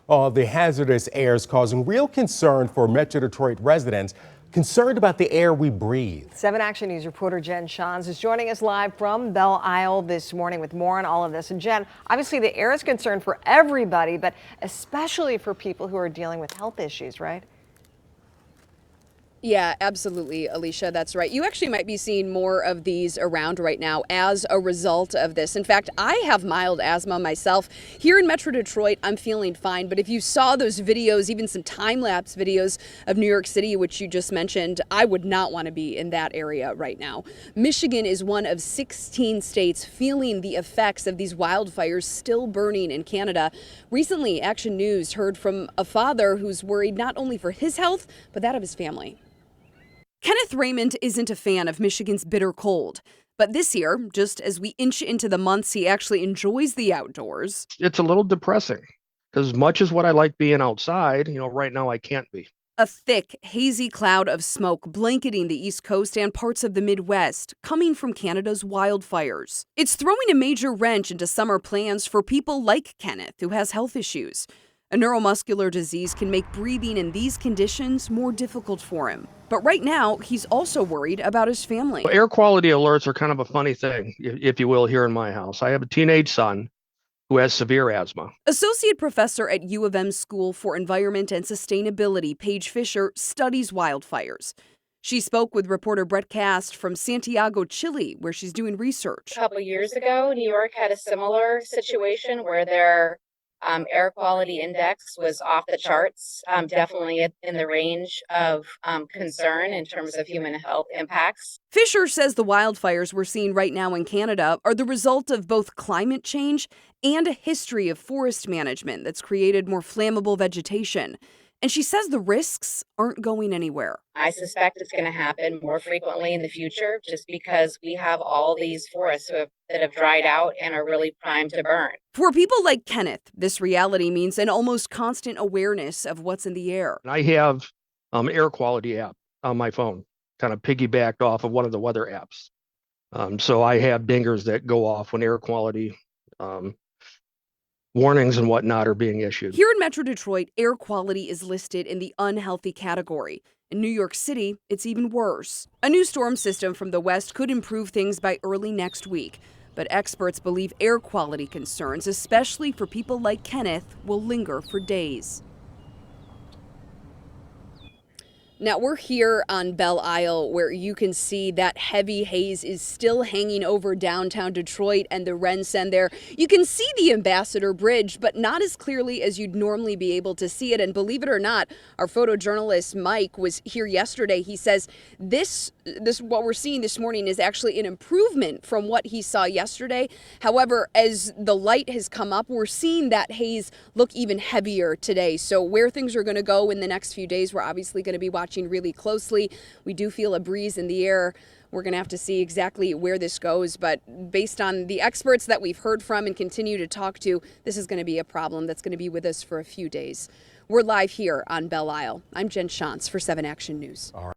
The hazardous air is causing real concern for Metro Detroit residents concerned about the air we breathe. 7 Action News reporter Jen Shans is joining us live from Belle Isle this morning with more on all of this. And Jen, obviously the air is concern for everybody, but especially for people who are dealing with health issues, right? Yeah, absolutely, Alicia. That's right. You actually might be seeing more of these around right now as a result of this. In fact, I have mild asthma myself. Here in Metro Detroit, I'm feeling fine. But if you saw those videos, even some time-lapse videos of New York City, which you just mentioned, I would not want to be in that area right now. Michigan is one of 16 states feeling the effects of these wildfires still burning in Canada. Recently, Action News heard from a father who's worried not only for his health, but that of his family. Kenneth Raymond isn't a fan of Michigan's bitter cold, but this year, just as we inch into the months he actually enjoys the outdoors. It's a little depressing because as much as what I like being outside, right now I can't be. A thick, hazy cloud of smoke blanketing the East Coast and parts of the Midwest, coming from Canada's wildfires. It's throwing a major wrench into summer plans for people like Kenneth, who has health issues. A neuromuscular disease can make breathing in these conditions more difficult for him. But right now, he's also worried about his family. Air quality alerts are kind of a funny thing, if you will, here in my house. I have a teenage son who has severe asthma. Associate professor at U of M School for Environment and Sustainability, Paige Fisher, studies wildfires. She spoke with reporter Brett Cast from Santiago, Chile, where she's doing research. A couple years ago, New York had a similar situation where their air quality index was off the charts, definitely in the range of concern in terms of human health impacts. Fisher says the wildfires we're seeing right now in Canada are the result of both climate change and a history of forest management that's created more flammable vegetation. And she says the risks aren't going anywhere. I suspect it's going to happen more frequently in the future just because we have all these forests that have dried out and are really primed to burn. For people like Kenneth, this reality means an almost constant awareness of what's in the air. I have air quality app on my phone, kind of piggybacked off of one of the weather apps. So I have dingers that go off when air quality warnings and whatnot are being issued. Here in Metro Detroit, air quality is listed in the unhealthy category. In New York City, it's even worse. A new storm system from the west could improve things by early next week. But experts believe air quality concerns, especially for people like Kenneth, will linger for days. Now, we're here on Belle Isle, where you can see that heavy haze is still hanging over downtown Detroit and the RenCen there. You can see the Ambassador Bridge, but not as clearly as you'd normally be able to see it. And believe it or not, our photojournalist Mike was here yesterday. He says this what we're seeing this morning is actually an improvement from what he saw yesterday. However, as the light has come up, we're seeing that haze look even heavier today. So where things are going to go in the next few days, we're obviously going to be watching really closely. We do feel a breeze in the air. We're going to have to see exactly where this goes. But based on the experts that we've heard from and continue to talk to, this is going to be a problem that's going to be with us for a few days. We're live here on Belle Isle. I'm Jen Shantz for 7 Action News.